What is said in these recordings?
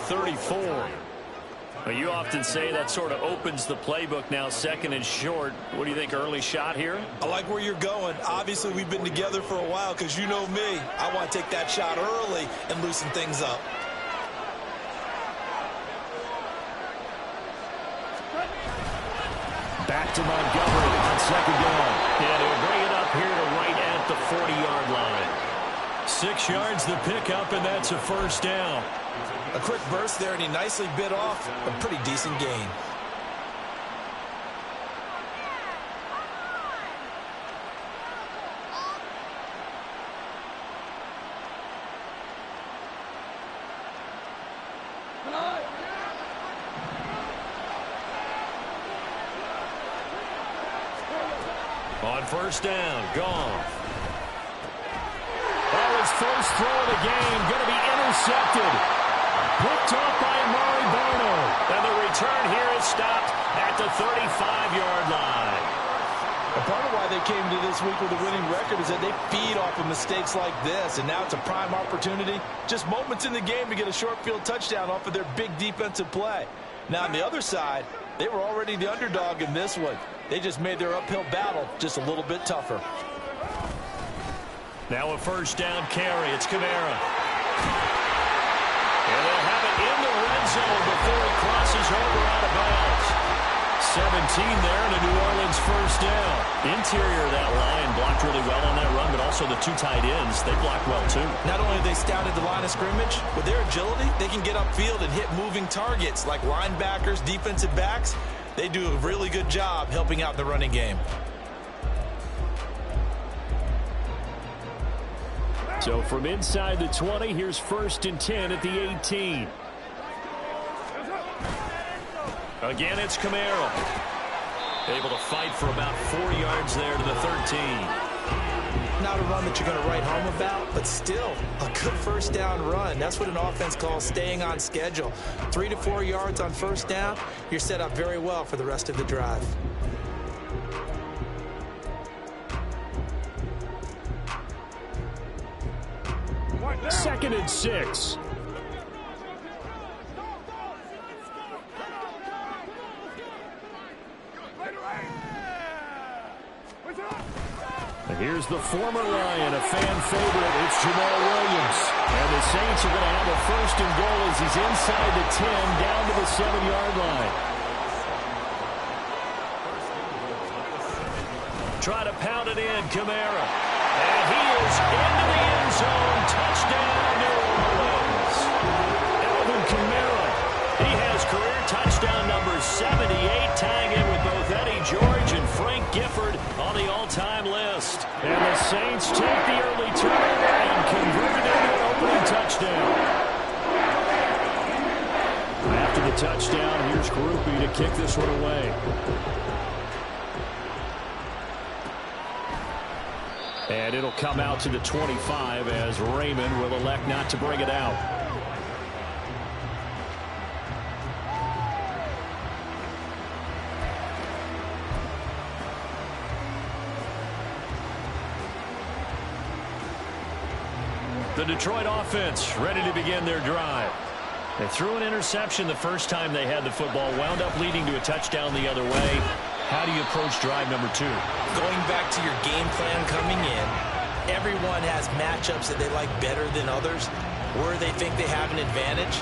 34. Well, you often say that sort of opens the playbook now, 2nd and short. What do you think, early shot here? I like where you're going. Obviously, we've been together for a while because you know me. I want to take that shot early and loosen things up. Back to Montgomery on 2nd down. And he'll bring it up here to right at the 40-yard line. 6 yards the pickup, and that's a 1st down. A quick burst there, and he nicely bit off a pretty decent gain. On 1st down, Goff. Oh, his first throw of the game, going to be intercepted. Picked off by Amari Barno. And the return here is stopped at the 35-yard line. And part of why they came to this week with a winning record is that they feed off of mistakes like this, and now it's a prime opportunity. Just moments in the game to get a short field touchdown off of their big defensive play. Now, on the other side, they were already the underdog in this one. They just made their uphill battle just a little bit tougher. Now a 1st down carry. It's Kamara. And they'll have it in the red zone before he crosses over out of bounds. 17 there and a New Orleans 1st down. Interior of that line blocked really well on that run, but also the 2 tight ends, they blocked well too. Not only have they scouted the line of scrimmage, with their agility, they can get upfield and hit moving targets like linebackers, defensive backs. They do a really good job helping out the running game. So from inside the 20, here's 1st and 10 at the 18. Again, it's Kamara. Able to fight for about 4 yards there to the 13. Not a run that you're going to write home about, but still a good 1st down run. That's what an offense calls staying on schedule. 3 to 4 yards on 1st down, you're set up very well for the rest of the drive. Second and 6. And here's the former Lion, a fan favorite. It's Jamal Williams. And the Saints are going to have a 1st and goal as he's inside the 10, down to the 7-yard line. Try to pound it in, Kamara. And he is into the end zone. Touchdown, New Orleans. Alvin Kamara. He has career touchdown number 78, tying in with both Eddie George and Frank Gifford on the all-time list. And the Saints take the early turnover and convert it into an opening touchdown. After the touchdown, here's Groupie to kick this one away. And it'll come out to the 25 as Raymond will elect not to bring it out. The Detroit offense ready to begin their drive. They threw an interception the first time they had the football, wound up leading to a touchdown the other way. How do you approach drive number 2? Going back to your game plan coming in, everyone has matchups that they like better than others, where they think they have an advantage.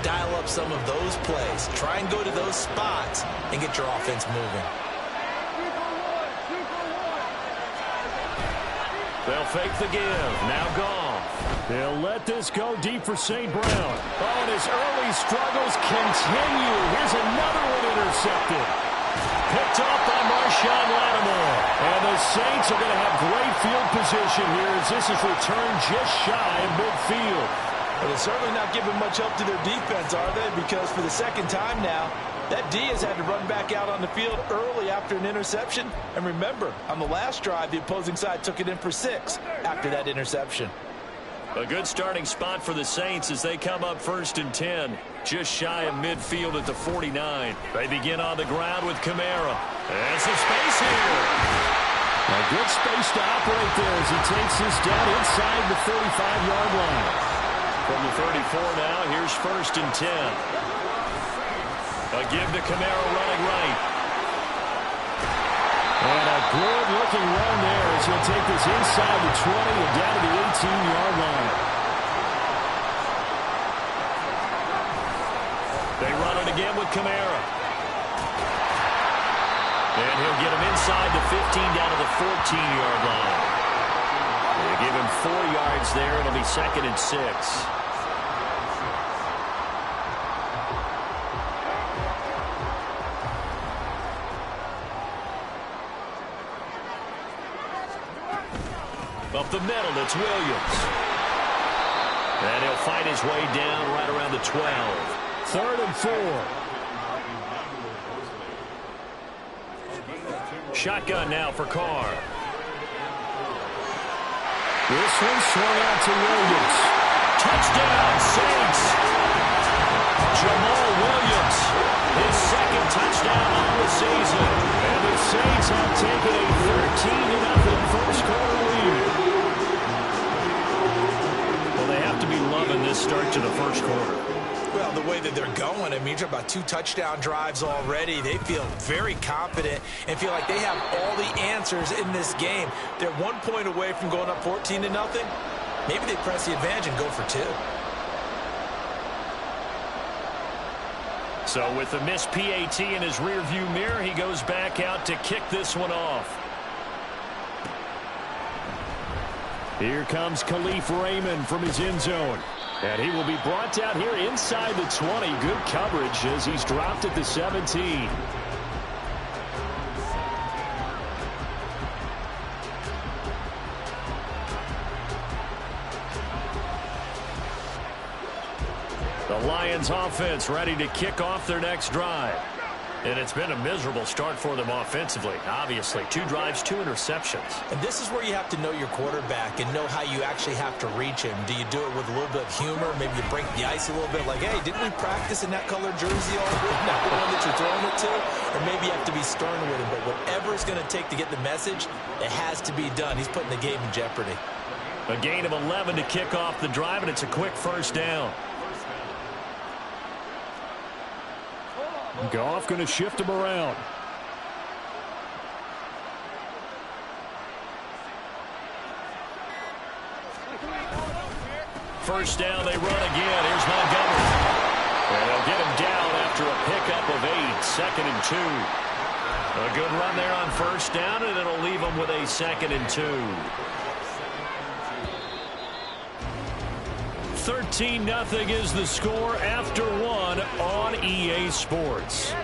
Dial up some of those plays. Try and go to those spots and get your offense moving. They'll fake the give. Now Goff. They'll let this go deep for St. Brown. Oh, and his early struggles continue. Here's another one intercepted. Picked off by Marshawn Lattimore. And the Saints are going to have great field position here as this is returned just shy of midfield. Well, they're certainly not giving much help to their defense, are they? Because for the second time now, that D has had to run back out on the field early after an interception. And remember, on the last drive, the opposing side took it in for 6 after that interception. A good starting spot for the Saints as they come up 1st and 10, just shy of midfield at the 49. They begin on the ground with Kamara. There's some space here. A good space to operate there as he takes this down inside the 35-yard line. From the 34 now, here's 1st and 10. A give to Camaro running right. And a good-looking run there as he'll take this inside the 20 and down to the 18-yard line. They run it again with Camaro. And he'll get him inside the 15 down to the 14-yard line. They give him 4 yards there. It'll be 2nd and 6. Up the middle, it's Williams. And he'll fight his way down right around the 12. 3rd and 4. Shotgun now for Carr. This one swung out to Williams. Touchdown, Saints. Jamal Williams, his 2nd touchdown on the season. And the Saints have taken a 13-0 first quarter lead. Well, they have to be loving this start to the first quarter. Well, the way that they're going, I mean, you're about 2 touchdown drives already. They feel very confident and feel like they have all the answers in this game. They're 1 point away from going up 14-0. Maybe they press the advantage and go for 2. So with the missed PAT in his rearview mirror, he goes back out to kick this one off. Here comes Khalif Raymond from his end zone. And he will be brought down here inside the 20. Good coverage as he's dropped at the 17. The Lions offense ready to kick off their next drive. And it's been a miserable start for them offensively. Obviously, 2 drives, 2 interceptions. And this is where you have to know your quarterback and know how you actually have to reach him. Do you do it with a little bit of humor? Maybe you break the ice a little bit like, hey, didn't we practice in that colored jersey all not the one that you're throwing it to? Or maybe you have to be stern with him. But whatever it's going to take to get the message, it has to be done. He's putting the game in jeopardy. A gain of 11 to kick off the drive, and it's a quick 1st down. Goff going to shift him around. First down, they run again. Here's Montgomery. And they'll get him down after a pickup of 8. 2nd and 2. A good run there on 1st down, and it'll leave him with a 2nd and 2. 13-0 is the score after 1 on EA Sports.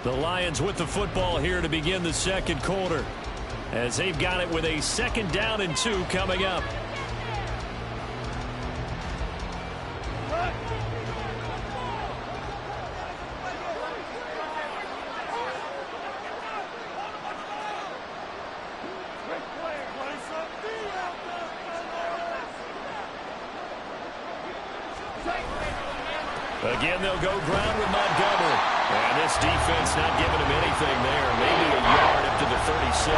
The Lions with the football here to begin the 2nd quarter, as they've got it with a 2nd down and 2 coming up. Again, they'll go ground with Montgomery. And this defense not giving him anything there. Maybe a yard up to the 36.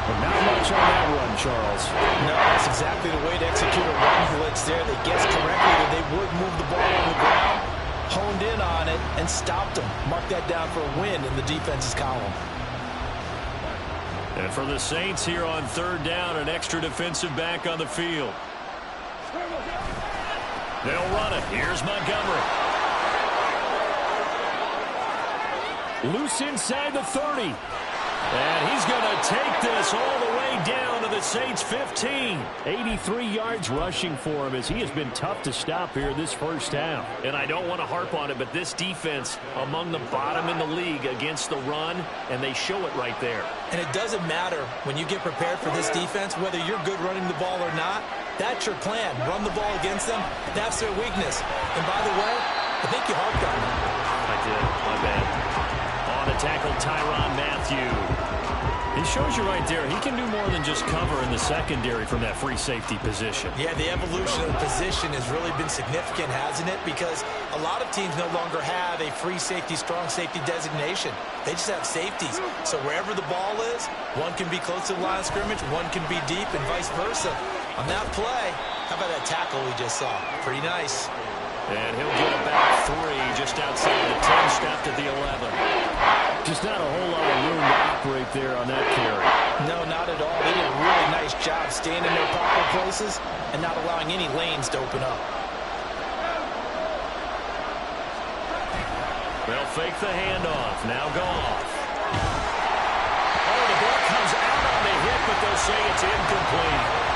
But not much on that run, Charles. No, that's exactly the way to execute a run blitz there. They guessed correctly that they would move the ball on the ground, honed in on it, and stopped them. Mark that down for a win in the defense's column. And for the Saints here on 3rd down, an extra defensive back on the field. They'll run it. Here's Montgomery. Loose inside the 30. And he's going to take this all the way down to the Saints' 15. 83 yards rushing for him as he has been tough to stop here this first half. And I don't want to harp on it, but this defense among the bottom in the league against the run, and they show it right there. And it doesn't matter when you get prepared for this defense, whether you're good running the ball or not. That's your plan. Run the ball against them. That's their weakness. And by the way, I think you harped on them. I did. My bad. On the tackle, Tyrann Mathieu. He shows you right there, he can do more than just cover in the secondary from that free safety position. Yeah, the evolution of the position has really been significant, hasn't it? Because a lot of teams no longer have a free safety, strong safety designation. They just have safeties. So wherever the ball is, one can be close to the line of scrimmage, one can be deep, and vice versa. On that play, how about that tackle we just saw? Pretty nice. And he'll get about 3 just outside the 10, stopped at the 11. Just not a whole lot of room to operate there on that carry. No, not at all. They did a really nice job staying in their proper places and not allowing any lanes to open up. They'll fake the handoff. Now Goff. Oh, the ball comes out on the hit, but they'll say it's incomplete.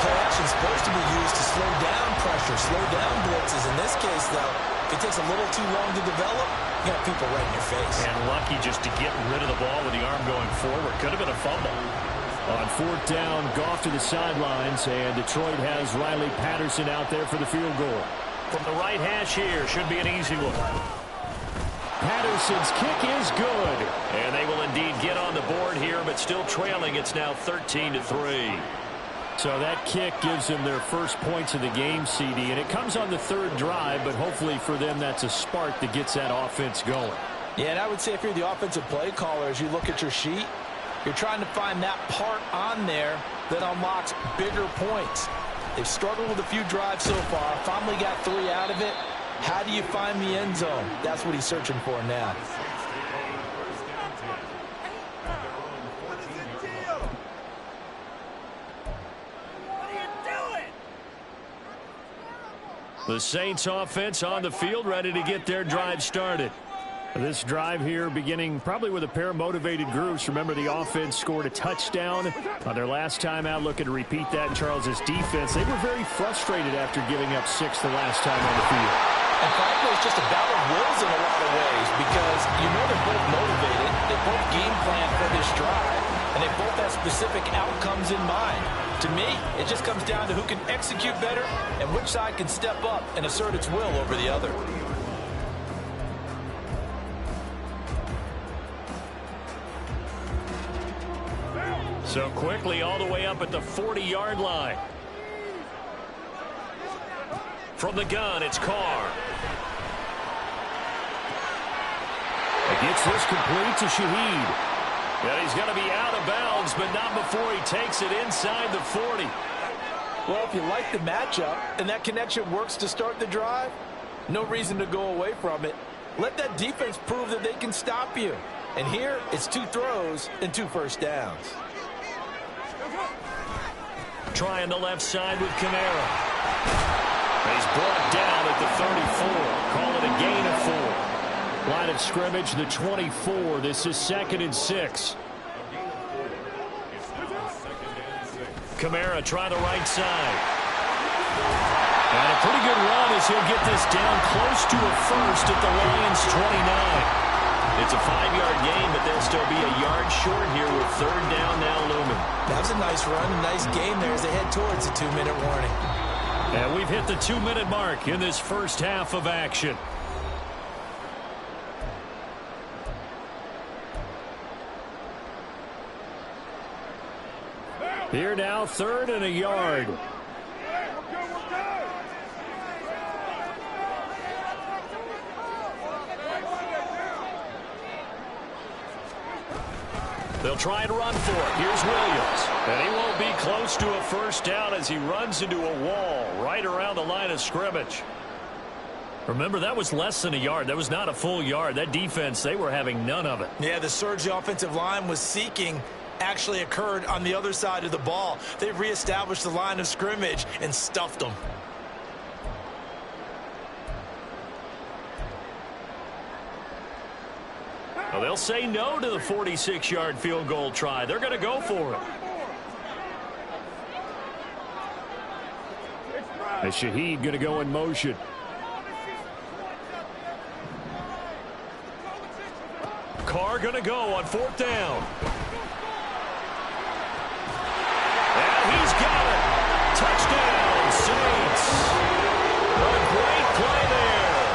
Play action is supposed to be used to slow down pressure, slow down blitzes. In this case, though, if it takes a little too long to develop, you got people right in your face. And lucky just to get rid of the ball with the arm going forward. Could have been a fumble. On 4th down, Goff to the sidelines, and Detroit has Riley Patterson out there for the field goal. From the right hash here, should be an easy one. Patterson's kick is good. And they will indeed get on the board here, but still trailing. It's now 13-3. So that kick gives them their first points of the game, CD, and it comes on the 3rd drive, but hopefully for them that's a spark that gets that offense going. Yeah, and I would say if you're the offensive play caller, as you look at your sheet, you're trying to find that part on there that unlocks bigger points. They've struggled with a few drives so far, finally got 3 out of it. How do you find the end zone? That's what he's searching for now. The Saints offense on the field, ready to get their drive started. This drive here beginning probably with a pair of motivated groups. Remember, the offense scored a touchdown on their last time out. Looking to repeat that in Charles's defense. They were very frustrated after giving up 6 the last time on the field. And frankly, it's just a battle of wills in a lot of ways because you know they're both motivated. They both game plan for this drive, and they both have specific outcomes in mind. To me, it just comes down to who can execute better and which side can step up and assert its will over the other. So quickly all the way up at the 40-yard line. From the gun, it's Carr. He gets this complete to Shaheed. And he's going to be out of bounds, but not before he takes it inside the 40. Well, if you like the matchup and that connection works to start the drive, no reason to go away from it. Let that defense prove that they can stop you. And here, it's 2 throws and 2 first downs. Trying the left side with Kamara. He's brought down at the 34. Call it a gain of 4. Line of scrimmage, the 24. This is 2nd and 6. Kamara try the right side. And a pretty good run as he'll get this down close to a first at the Lions 29. It's a 5-yard gain, but they'll still be a yard short here with 3rd down now looming. That was a nice run, a nice game there as they head towards a 2-minute warning. And we've hit the 2-minute mark in this first half of action. Here now, 3rd and a yard. They'll try and run for it. Here's Williams. And he won't be close to a first down as he runs into a wall right around the line of scrimmage. Remember, that was less than a yard. That was not a full yard. That defense, they were having none of it. Yeah, the surge the offensive line was seeking actually occurred on the other side of the ball. They reestablished the line of scrimmage and stuffed them. Well, they'll say no to the 46-yard field goal try. They're going to go for it. As Shaheed going to go in motion. Carr going to go on 4th down. And he's got it. Touchdown, Saints. What a great play there.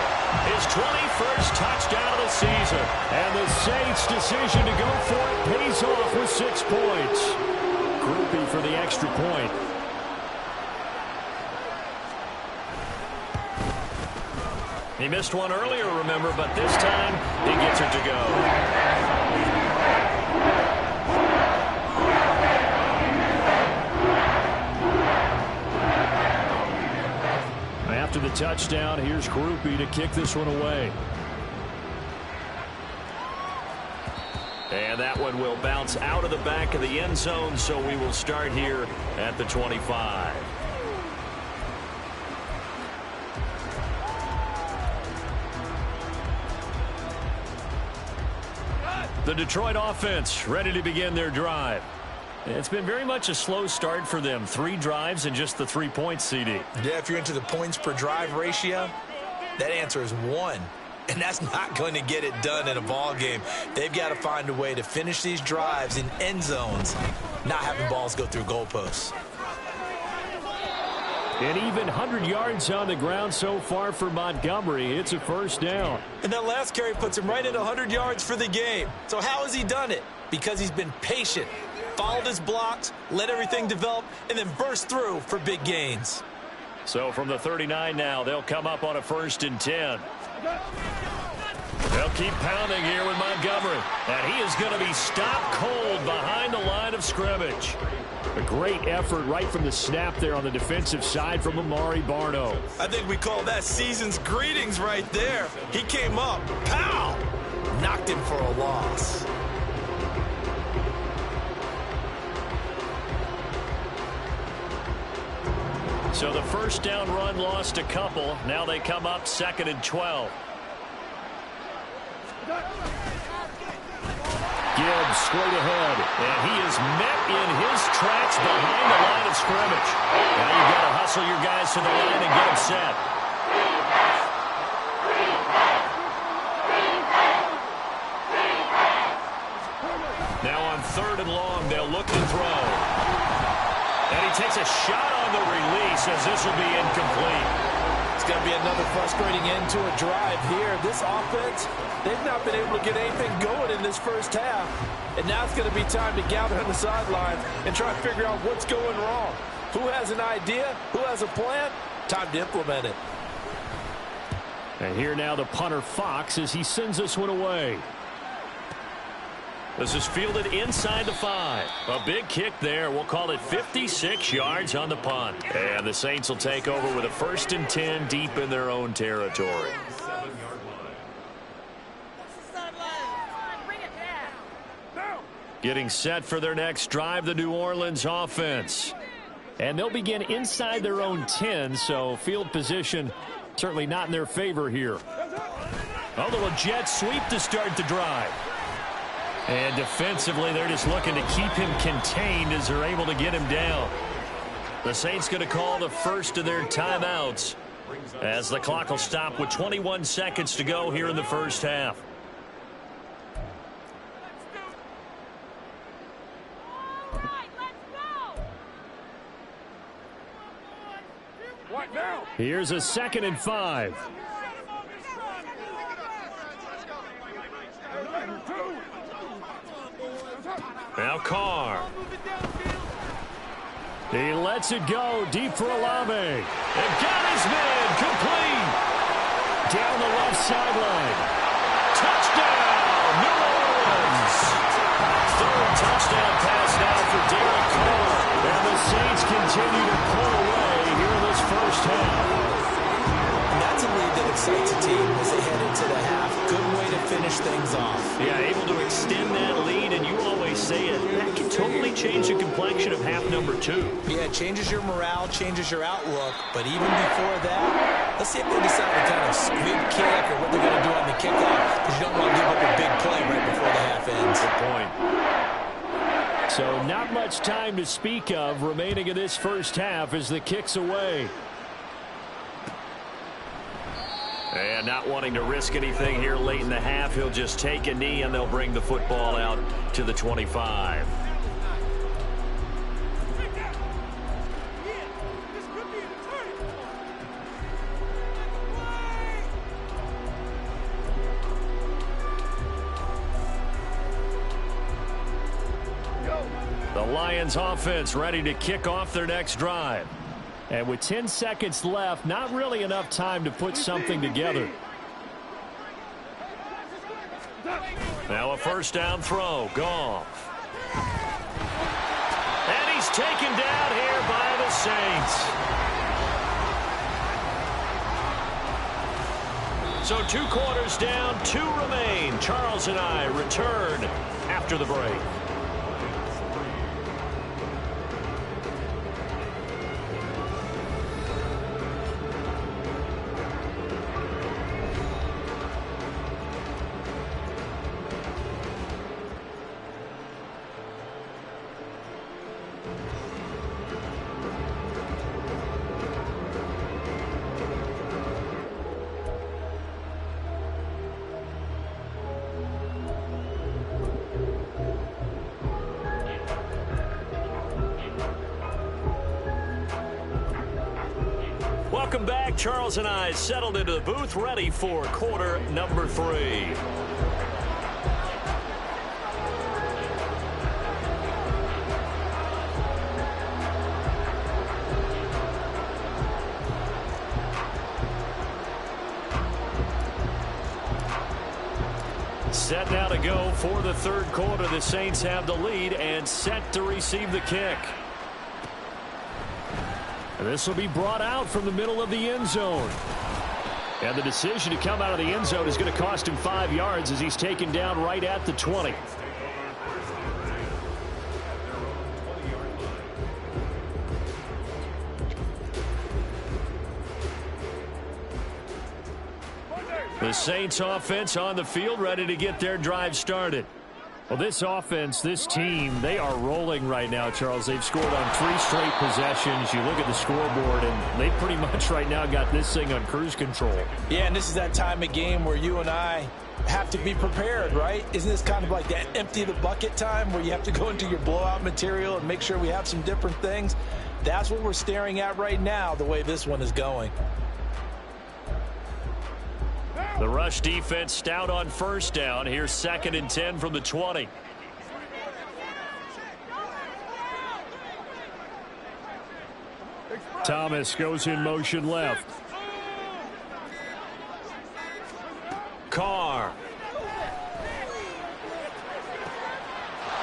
His 21st touchdown of the season. And the Saints' decision to go for it pays off with 6 points. Groupie for the extra point. He missed one earlier, remember, but this time he gets it to go. After the touchdown, here's Groupie to kick this one away. And that one will bounce out of the back of the end zone, so we will start here at the 25. The Detroit offense ready to begin their drive. It's been very much a slow start for them. 3 drives and just the 3 points, CD. Yeah, if you're into the points per drive ratio, that answer is 1. And that's not going to get it done in a ball game. They've got to find a way to finish these drives in end zones, not having balls go through goalposts. An even 100 yards on the ground so far for Montgomery. It's a first down. And that last carry puts him right at 100 yards for the game. So how has he done it? Because he's been patient, followed his blocks, let everything develop, and then burst through for big gains. So from the 39 now, they'll come up on a 1st and 10. They'll keep pounding here with Montgomery. And he is going to be stopped cold behind the line of scrimmage. A great effort right from the snap there on the defensive side from Amari Barno. I think we call that season's greetings right there. He came up, pow, knocked him for a loss. So the first down run lost a couple. Now they come up 2nd and 12. Gibbs straight ahead, and he is met in his tracks behind the line of scrimmage. Now you've got to hustle your guys to the line and get them set. Now on 3rd and long, they'll look to throw. And he takes a shot on the release as this will be incomplete. It's going to be another frustrating end to a drive here. This offense, they've not been able to get anything going in this first half. And now it's going to be time to gather on the sidelines and try to figure out what's going wrong. Who has an idea? Who has a plan? Time to implement it. And here now the punter Fox as he sends this one away. This is fielded inside the 5. A big kick there. We'll call it 56 yards on the punt. And the Saints will take over with a 1st and 10 deep in their own territory. Getting set for their next drive, the New Orleans offense. And they'll begin inside their own 10, so field position certainly not in their favor here. A little jet sweep to start the drive. And defensively, they're just looking to keep him contained as they're able to get him down. The Saints going to call the first of their timeouts as the clock will stop with 21 seconds to go here in the first half. Here's a 2nd and 5. Now Carr. He lets it go deep for Olave. And got his man complete. Down the left sideline. Touchdown, New Orleans. 3rd touchdown pass now for Derek Carr. And the Saints continue to pull away here in this first half. And that's a lead that excites a team as they head into the half. Good way to finish things off. Yeah, able to extend that lead, and you always say it, that can totally change the complexion of half number 2. Yeah, it changes your morale, changes your outlook, but even before that, let's see if they decide to kind of squib kick or what they're going to do on the kickoff, because you don't want to give up a big play right before the half ends. Good point. So not much time to speak of remaining in this first half as the kick's away. And not wanting to risk anything here late in the half, he'll just take a knee and they'll bring the football out to the 25. Lions offense ready to kick off their next drive. And with 10 seconds left, not really enough time to put something together. Now a first down throw. Goff. And he's taken down here by the Saints. So 2 quarters down, 2 remain. Charles and I return after the break. Welcome back. Charles and I settled into the booth, ready for quarter number 3. Set now to go for the third quarter. The Saints have the lead and set to receive the kick. This will be brought out from the middle of the end zone. And the decision to come out of the end zone is going to cost him 5 yards as he's taken down right at the 20. The Saints offense on the field ready to get their drive started. Well, this offense, this team, they are rolling right now, Charles. They've scored on 3 straight possessions. You look at the scoreboard, and they pretty much right now got this thing on cruise control. Yeah, and this is that time of game where you and I have to be prepared, right? Isn't this kind of like that empty the bucket time where you have to go into your blowout material and make sure we have some different things? That's what we're staring at right now, the way this one is going. The rush defense stout on first down. Here's 2nd and 10 from the 20. Thomas goes in motion left. Carr.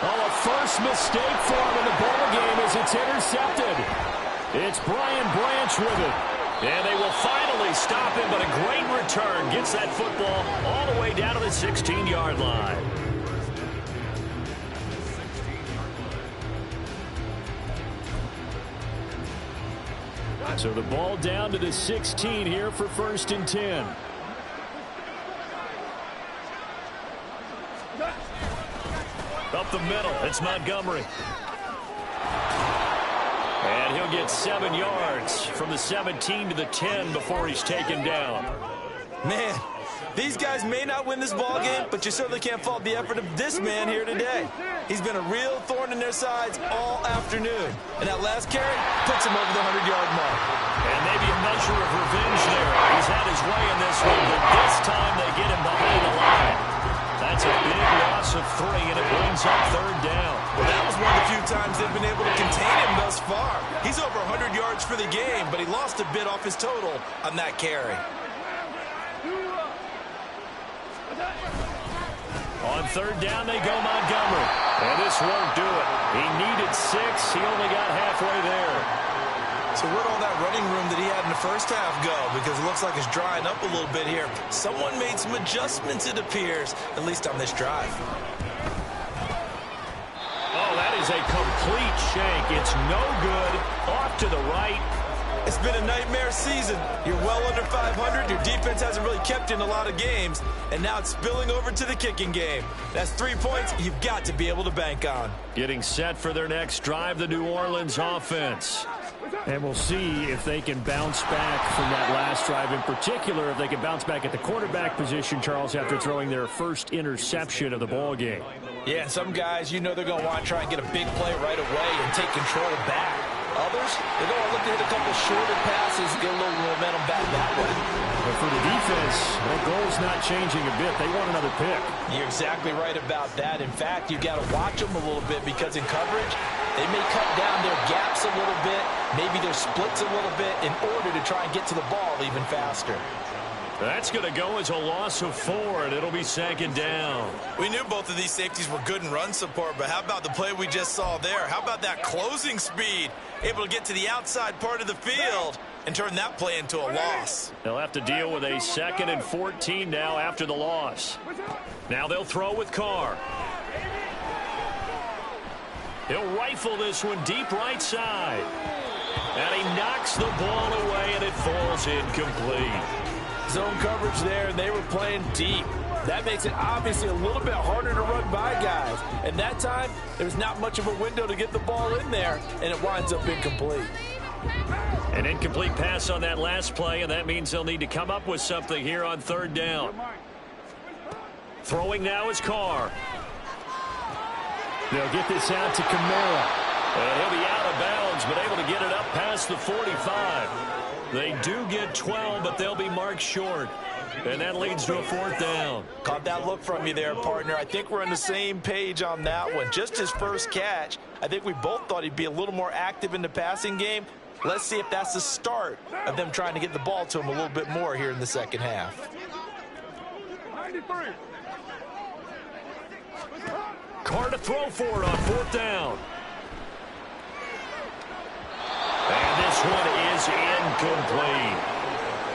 Oh, a first mistake for him in the ball game as it's intercepted. It's Brian Branch with it. And they will finally stop him, but a great return gets that football all the way down to the 16-yard line. So the ball down to the 16 here for 1st and 10. Up the middle, it's Montgomery. And he'll get 7 yards from the 17 to the 10 before he's taken down. Man, these guys may not win this ball game, but you certainly can't fault the effort of this man here today. He's been a real thorn in their sides all afternoon. And that last carry puts him over the 100-yard mark. And maybe a measure of revenge there. He's had his way in this one, but this time they get him behind the line. That's a big loss of 3, and it brings up 3rd down. Well, that was one of the few times they've been able to contain him thus far. He's over 100 yards for the game, but he lost a bit off his total on that carry. On 3rd down, they go Montgomery. And this won't do it. He needed 6. He only got halfway there. So where'd all that running room that he had in the first half go? Because it looks like it's drying up a little bit here. Someone made some adjustments, it appears, at least on this drive. Oh, that is a complete shank. It's no good. Off to the right. It's been a nightmare season. You're well under 500. Your defense hasn't really kept you in a lot of games. And now it's spilling over to the kicking game. That's 3 points you've got to be able to bank on. Getting set for their next drive, the New Orleans offense. And we'll see if they can bounce back from that last drive. In particular, if they can bounce back at the quarterback position, Charles, after throwing their first interception of the ball game. Yeah, and some guys, you know they're going to want to try and get a big play right away and take control back. Others, they're going to look to hit a couple shorter passes and get a little momentum back that way. But for the defense, that goal's not changing a bit. They want another pick. You're exactly right about that. In fact, you've got to watch them a little bit because in coverage, they may cut down their gaps a little bit, maybe their splits a little bit in order to try and get to the ball even faster. That's going to go as a loss of 4, and it'll be second down. We knew both of these safeties were good in run support, but how about the play we just saw there? How about that closing speed? Able to get to the outside part of the field and turn that play into a loss. They'll have to deal with a 2nd and 14 now after the loss. Now they'll throw with Carr. He'll rifle this one deep right side. And he knocks the ball away, and it falls incomplete. Zone coverage there, and they were playing deep. That makes it obviously a little bit harder to run by guys. And that time, there's not much of a window to get the ball in there, and it winds up incomplete. An incomplete pass on that last play, and that means they'll need to come up with something here on 3rd down. Throwing now is Carr. They'll get this out to Kamara. And he'll be out of bounds, but able to get it up past the 45. They do get 12, but they'll be marked short. And that leads to a 4th down. Caught that look from you there, partner. I think we're on the same page on that one. Just his first catch. I think we both thought he'd be a little more active in the passing game. Let's see if that's the start of them trying to get the ball to him a little bit more here in the second half. 93. Carr to throw for it on 4th down. And this one is incomplete.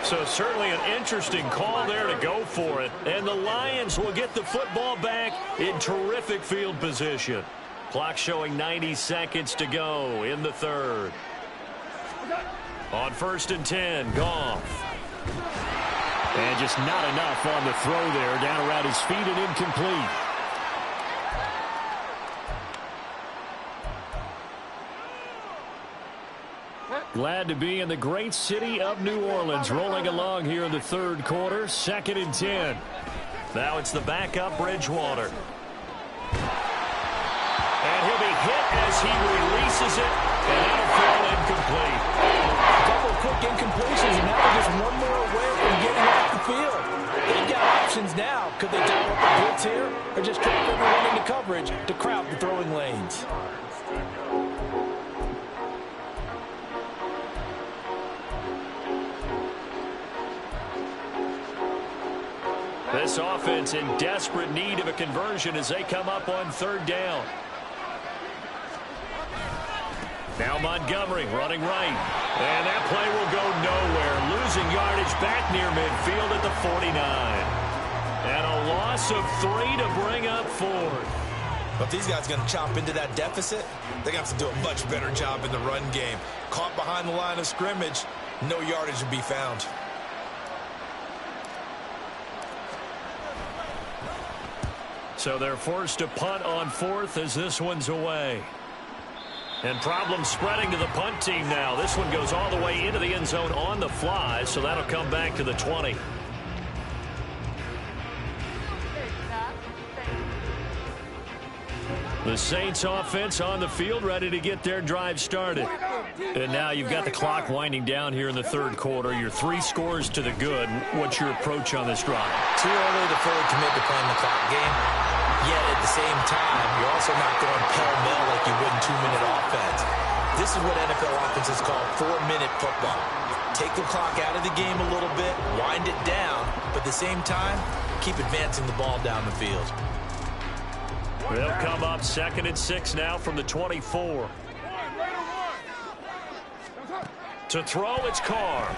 So certainly an interesting call there to go for it. And the Lions will get the football back in terrific field position. Clock showing 90 seconds to go in the 3rd. On 1st and 10, Goff. And just not enough on the throw there. Down around his feet and incomplete. Glad to be in the great city of New Orleans, rolling along here in the 3rd quarter. 2nd and 10. Now it's the backup Bridgewater. And he'll be hit as he releases it, and it'll fall incomplete. A couple of quick incompletions, and now they're just one more away from getting off the field. They've got options now. Could they dial up the blitz here, or just trap everyone into coverage to crowd the throwing lanes? This offense in desperate need of a conversion as they come up on 3rd down. Now Montgomery running right. And that play will go nowhere. Losing yardage back near midfield at the 49. And a loss of 3 to bring up 4th. But if these guys are going to chop into that deficit, they're going to have to do a much better job in the run game. Caught behind the line of scrimmage, no yardage to be found. So they're forced to punt on 4th as this one's away. And problems spreading to the punt team now. This one goes all the way into the end zone on the fly, so that'll come back to the 20. The Saints offense on the field ready to get their drive started. And now you've got the clock winding down here in the 3rd quarter. Your 3 scores to the good. What's your approach on this drive? Too early to fully commit to playing the clock game. Yet at the same time, you're also not going pell-mell like you would in 2-minute offense. This is what NFL offenses call 4-minute football. Take the clock out of the game a little bit, wind it down, but at the same time, keep advancing the ball down the field. They'll come up 2nd and 6 now from the 24. To throw, it's Carr.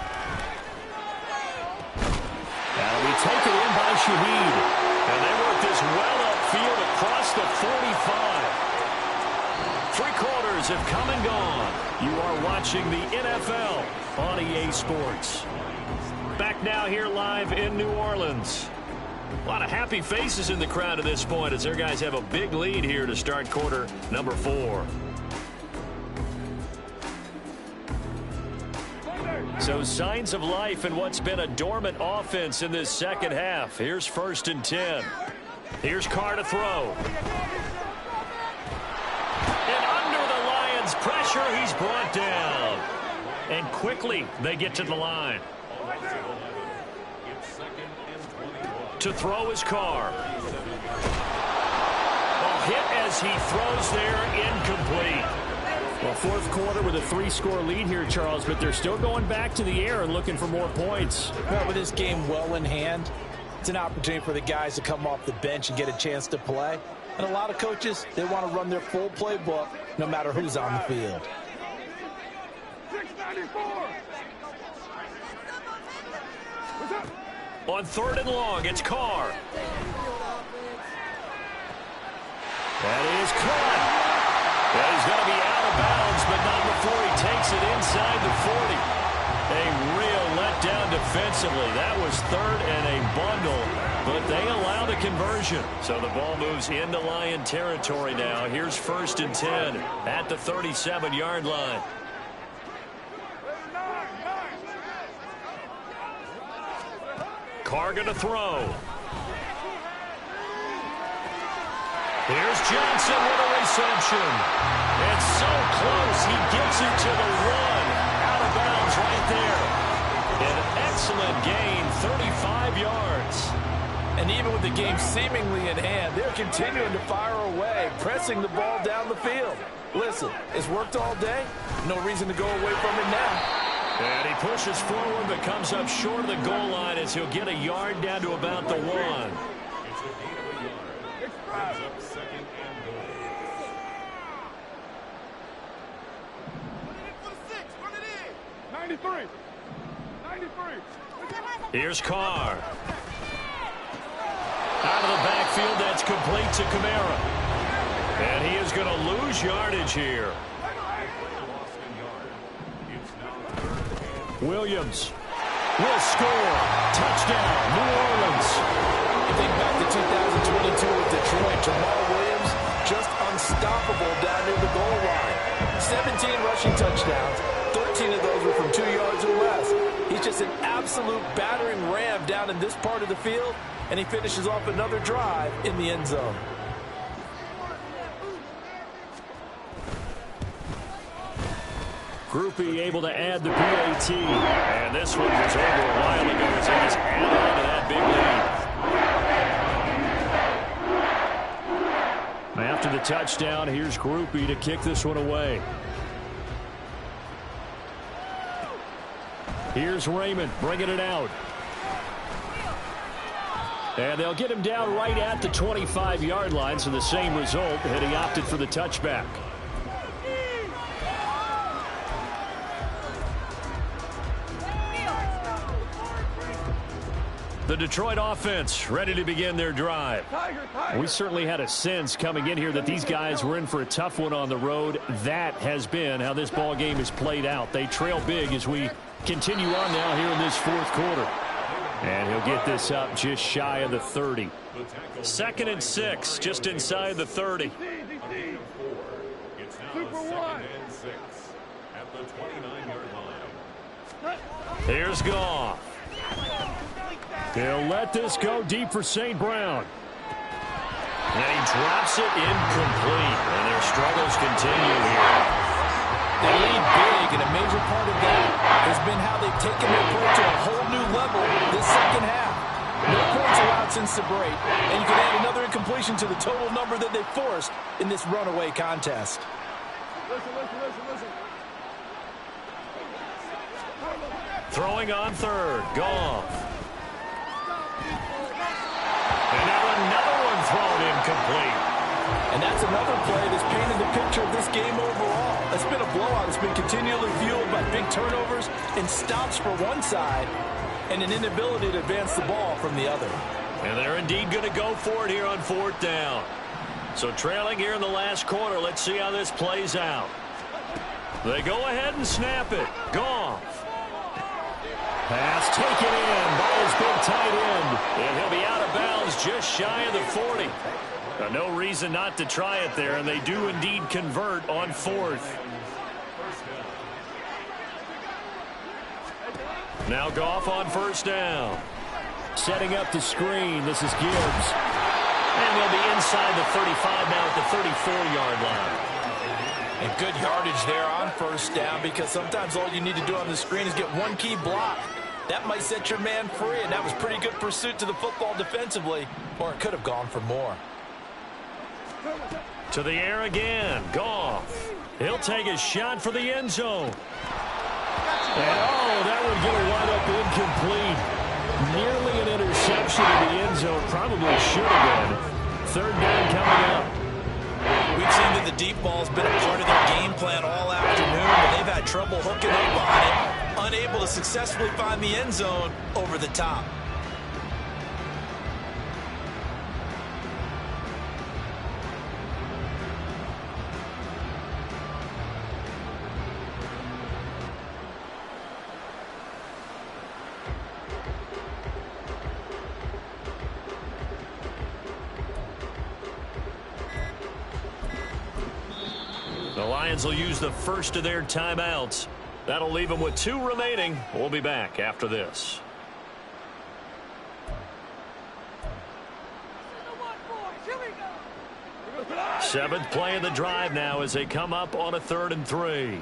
That'll be taken in by Shaheed. And they work this well upfield across the 45. 3 quarters have come and gone. You are watching the NFL on EA Sports. Back now here live in New Orleans. A lot of happy faces in the crowd at this point as their guys have a big lead here to start quarter number 4. So signs of life in what's been a dormant offense in this second half. Here's 1st and 10. Here's Carr to throw. And under the Lions' pressure. pressure. He's brought down. And quickly they get to the line. To throw his car. A hit as he throws there, incomplete. Well, fourth quarter with a 3-score lead here, Charles, but they're still going back to the air and looking for more points. Well, with this game well in hand, it's an opportunity for the guys to come off the bench and get a chance to play. And a lot of coaches, they want to run their full playbook no matter who's on the field. 694. On 3rd and long, it's Carr. That is caught. And he's going to be out of bounds, but not before he takes it inside the 40. A real letdown defensively. That was 3rd and a bundle, but they allow the conversion. So the ball moves into Lion territory now. Here's 1st and 10 at the 37-yard line. Carr going to throw. Here's Johnson with a reception. It's so close. He gets it to the 1. Out of bounds right there. An excellent gain, 35 yards. And even with the game seemingly in hand, they're continuing to fire away, pressing the ball down the field. Listen, it's worked all day. No reason to go away from it now. And he pushes forward but comes up short of the goal line as he'll get a yard down to about the 1. Here's Carr. Out of the backfield, that's complete to Kamara. And he is going to lose yardage here. Williams will score. Touchdown, New Orleans. You think back to 2022 with Detroit, Jamal Williams just unstoppable down near the goal line. 17 rushing touchdowns, 13 of those were from 2 yards or less. He's just an absolute battering ram down in this part of the field, and he finishes off another drive in the end zone. Groupie able to add the PAT. And this one was over a while ago as they just add on to that big lead. After the touchdown, here's Groupie to kick this one away. Here's Raymond bringing it out. And they'll get him down right at the 25-yard line, so the same result, and he opted for the touchback. The Detroit offense ready to begin their drive. We certainly had a sense coming in here that these guys were in for a tough one on the road. That has been how this ball game is played out. They trail big as we continue on now here in this 4th quarter. And he'll get this up just shy of the 30. 2nd and 6, just inside the 30. Here's Goff. They'll let this go deep for St. Brown. And he drops it incomplete. And their struggles continue here. They lead big, and a major part of that has been how they've taken their play to a whole new level this second half. No points allowed since the break, and you can add another incompletion to the total number that they forced in this runaway contest. Listen. Throwing on 3rd, Goff. And now another one thrown incomplete. And that's another play that's painted the picture of this game overall. It's been a blowout. It's been continually fueled by big turnovers and stops for one side and an inability to advance the ball from the other. And they're indeed going to go for it here on 4th down. So trailing here in the last quarter, let's see how this plays out. They go ahead and snap it. Goff. Pass taken in by his big tight end. And he'll be out of bounds just shy of the 40. No reason not to try it there, and they do indeed convert on 4th. Now Goff on 1st down. Setting up the screen. This is Gibbs. And they'll be inside the 35 now at the 34-yard line. And good yardage there on first down, because sometimes all you need to do on the screen is get one key block. That might set your man free, and that was pretty good pursuit to the football defensively, or it could have gone for more. To the air again. Goff. He'll take a shot for the end zone. And, that would get a wide up incomplete. Nearly an interception in the end zone. Probably should have been. Third down coming up. We've seen that the deep ball's been a part of their game plan all afternoon, but they've had trouble hooking up on it, unable to successfully find the end zone over the top. The Lions will use the first of their timeouts. That'll leave them with 2 remaining. We'll be back after this. Seventh play of the drive now as they come up on a 3rd and 3.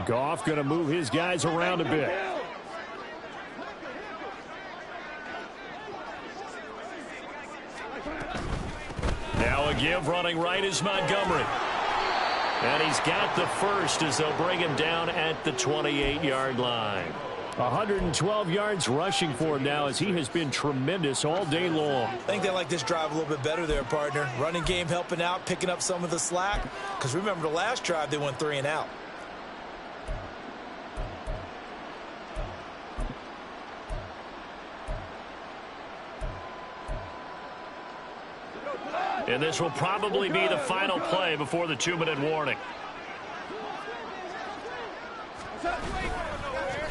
Goff going to move his guys around a bit. Now a give running right is Montgomery. And he's got the first as they'll bring him down at the 28-yard line. 112 yards rushing for him now as he has been tremendous all day long. I think they like this drive a little bit better there, partner. Running game helping out, picking up some of the slack. Because remember the last drive, they went 3 and out. And this will probably be the final play before the 2-minute warning.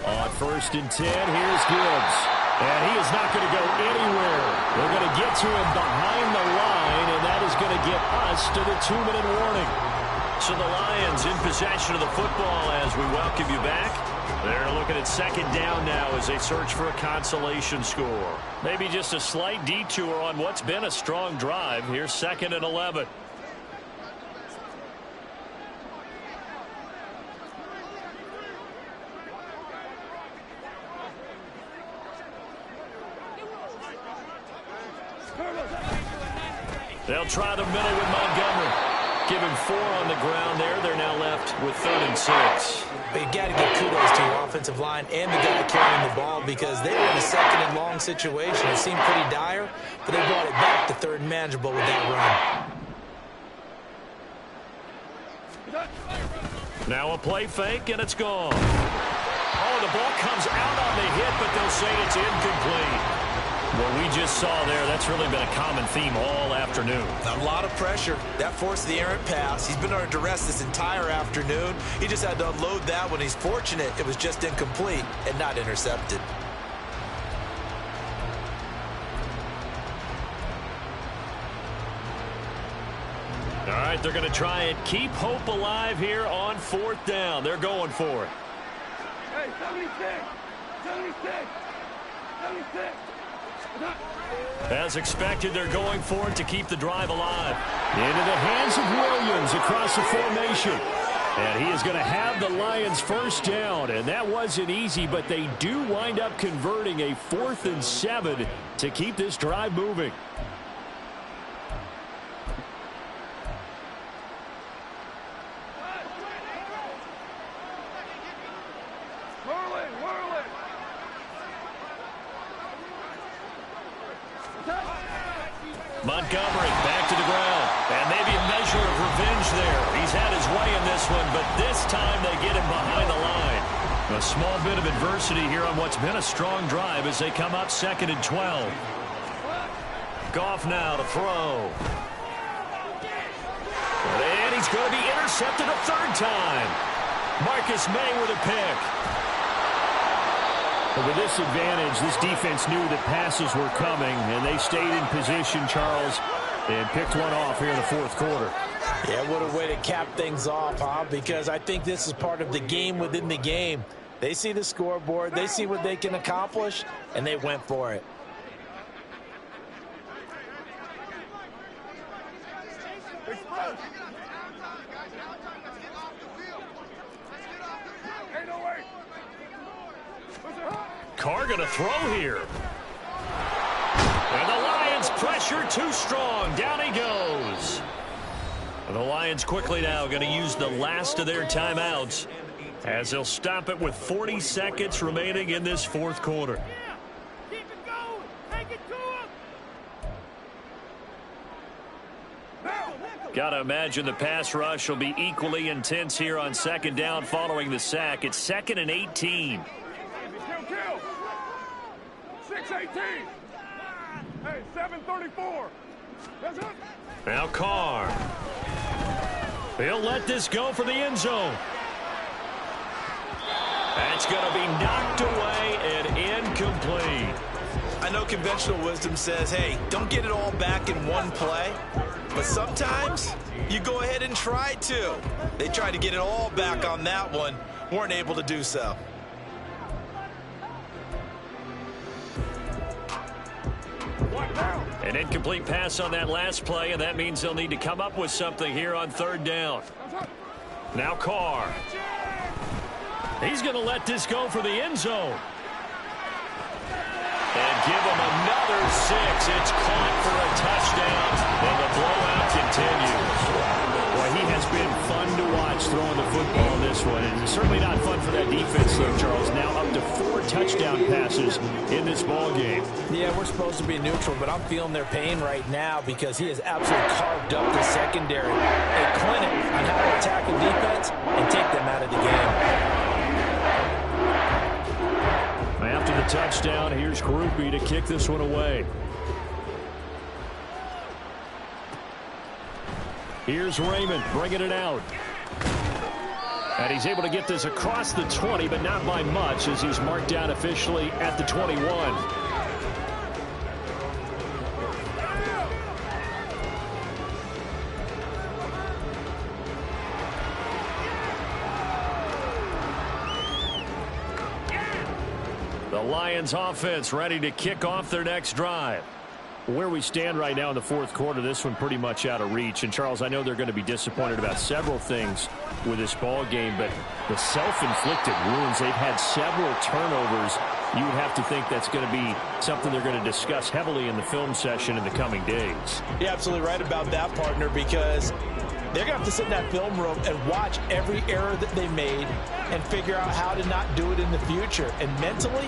On 1st and 10, here's Gibbs. And he is not going to go anywhere. They're going to get to him behind the line, and that is going to get us to the 2-minute warning. So the Lions in possession of the football as we welcome you back. They're looking at 2nd down now as they search for a consolation score. Maybe just a slight detour on what's been a strong drive. Here's 2nd and 11. They'll try the middle with Montgomery. Give him 4 on the ground there. They're now left with 3rd and 6. But you got to give kudos to your offensive line and the guy carrying the ball, because they were in a 2nd and long situation. It seemed pretty dire, but they brought it back to 3rd and manageable with that run. Now a play fake, and it's gone. Oh, the ball comes out on the hit, but they'll say it's incomplete. What we just saw there, that's really been a common theme all afternoon. A lot of pressure. That forced the errant pass. He's been under duress this entire afternoon. He just had to unload that one. He's fortunate it was just incomplete and not intercepted. All right, they're going to try and keep hope alive here on 4th down. They're going for it. Hey, 76! 76! 76! As expected, they're going for it to keep the drive alive. Into the hands of Williams across the formation. And he is going to have the Lions 1st down. And that wasn't easy, but they do wind up converting a 4th and 7 to keep this drive moving. Montgomery back to the ground. And maybe a measure of revenge there. He's had his way in this one, but this time they get him behind the line. A small bit of adversity here on what's been a strong drive as they come up 2nd and 12. Goff now to throw. And he's going to be intercepted a 3rd time. Marcus May with a pick. With this advantage, this defense knew that passes were coming, and they stayed in position, Charles, and picked one off here in the 4th quarter. Yeah, what a way to cap things off, huh? Because I think this is part of the game within the game. They see the scoreboard, they see what they can accomplish, and they went for it. Carr going to throw here. And the Lions pressure too strong. Down he goes. The Lions quickly now going to use the last of their timeouts as they'll stop it with 40 seconds remaining in this fourth quarter. Keep it going. Take it to him. Got to imagine the pass rush will be equally intense here on second down following the sack. It's 2nd and 18. Kill. 6-18. Hey, 7-34. That's it. Now Carr. He'll let this go for the end zone. That's going to be knocked away and incomplete. I know conventional wisdom says, hey, don't get it all back in one play. But sometimes you go ahead and try to. They tried to get it all back on that one. Weren't able to do so. An incomplete pass on that last play, and that means they'll need to come up with something here on third down. Now Carr. He's going to let this go for the end zone. And give him another 6. It's caught for a touchdown, and the blowout continues. Boy, he has been fun to watch throwing the football in this one. And certainly not fun for that defense, though, Charles. Now up to 4 touchdown passes in this ball game. Yeah, we're supposed to be neutral, but I'm feeling their pain right now because he has absolutely carved up the secondary. A clinic on how to attack the defense and take them out of the game. After the touchdown, here's Karupi to kick this one away. Here's Raymond bringing it out. And he's able to get this across the 20, but not by much as he's marked down officially at the 21. The Lions offense ready to kick off their next drive. Where we stand right now in the fourth quarter, this one pretty much out of reach. And, Charles, I know they're going to be disappointed about several things with this ball game, but the self-inflicted wounds, they've had several turnovers. You would have to think that's going to be something they're going to discuss heavily in the film session in the coming days. You're absolutely right about that, partner, because they're going to have to sit in that film room and watch every error that they made and figure out how to not do it in the future. And mentally,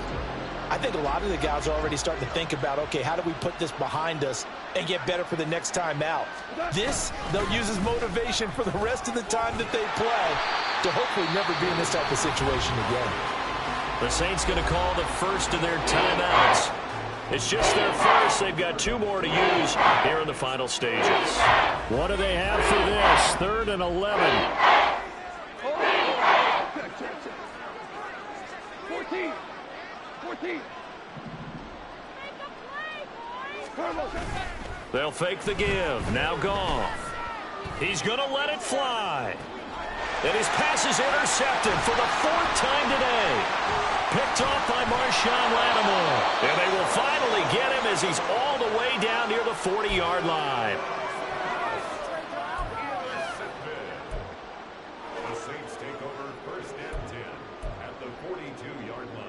I think a lot of the guys are already starting to think about, okay, how do we put this behind us and get better for the next time out? This, they'll use as motivation for the rest of the time that they play to hopefully never be in this type of situation again. The Saints going to call the first of their timeouts. It's just their first. They've got 2 more to use here in the final stages. What do they have for this? 3rd and 11. 14. They'll fake the give. Now Goff. He's going to let it fly. And his pass is intercepted for the 4th time today. Picked off by Marshawn Lattimore. And they will finally get him as he's all the way down near the 40-yard line. The Saints take over 1st and 10 at the 42-yard line.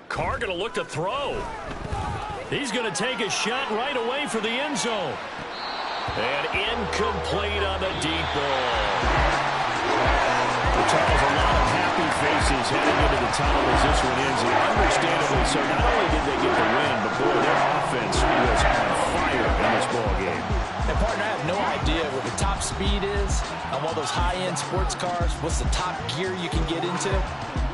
Carr going to look to throw. He's going to take a shot right away for the end zone. And incomplete on the deep ball. Charles, a lot of happy faces heading into the tunnel as this one ends. And understandably so, not only did they get the win, but boy, their offense was on fire in this ball game. And, partner, I have no idea what the top speed is on one of those high-end sports cars. What's the top gear you can get into?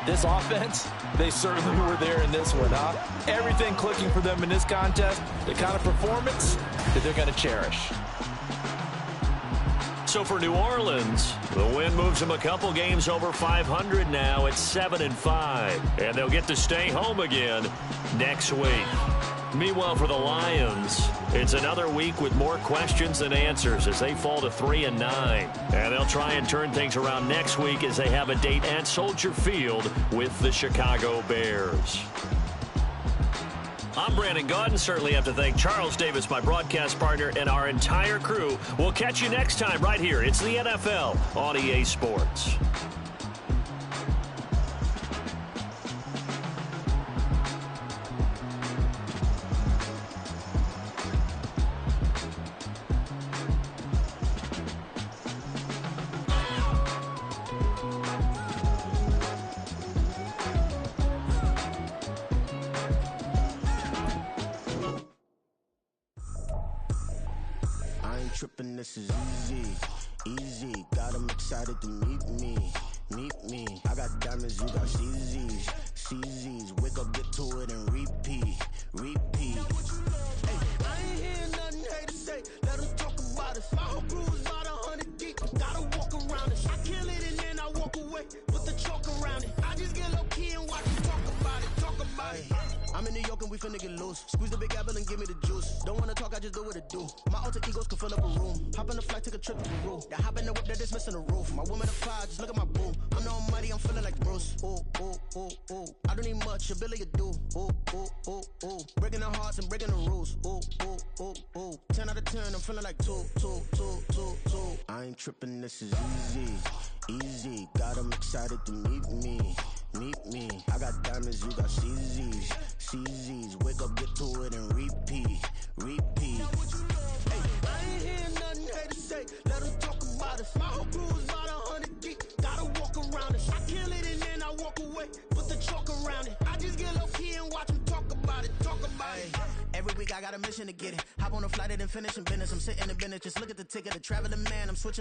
This offense, they certainly were there in this one, huh? Everything clicking for them in this contest, the kind of performance that they're going to cherish. So for New Orleans, the win moves them a couple games over 500 now at 7-5. And they'll get to stay home again next week. Meanwhile, for the Lions, it's another week with more questions than answers as they fall to 3-9. And they'll try and turn things around next week as they have a date at Soldier Field with the Chicago Bears. I'm Brandon Gaudin. Certainly have to thank Charles Davis, my broadcast partner, and our entire crew. We'll catch you next time right here. It's the NFL on EA Sports. Tripping, this is easy, got them excited to meet me, I got diamonds, you got CZs, wake up, get to it and repeat, hey, I ain't hearing nothing haters say, let them talk about us, my whole crew is about 100 deep, gotta walk around it, I kill it and then I walk away, put the chalk around it, I just get low key and watch them talk about it, I'm in New York and we finna get loose. Squeeze the big apple and give me the juice. Don't wanna talk, I just do what it do. My alter egos can fill up a room. Hop on the flight, take a trip to Peru. That hop in the whip, that is missing the roof. My woman a fire, just look at my boo. I'm the almighty, I'm feeling like Bruce. Ooh. I don't need much, a billy a do. Ooh. Breaking the hearts and breaking the rules. Ooh. 10 out of 10, I'm feeling like two. I ain't tripping, this is easy. Got them excited to meet me. I got diamonds, you got CZs, wake up, get to it and repeat. Hey, I ain't hearing nothing haters say, let them talk about us. My whole crew is about 100 deep, gotta walk around it. I kill it and then I walk away, put the chalk around it. I just get low key and watch them talk about it. Every week I got a mission to get it. Hop on a flight and then finish in business. I'm sitting in business, just look at the ticket, the traveling man, I'm switching to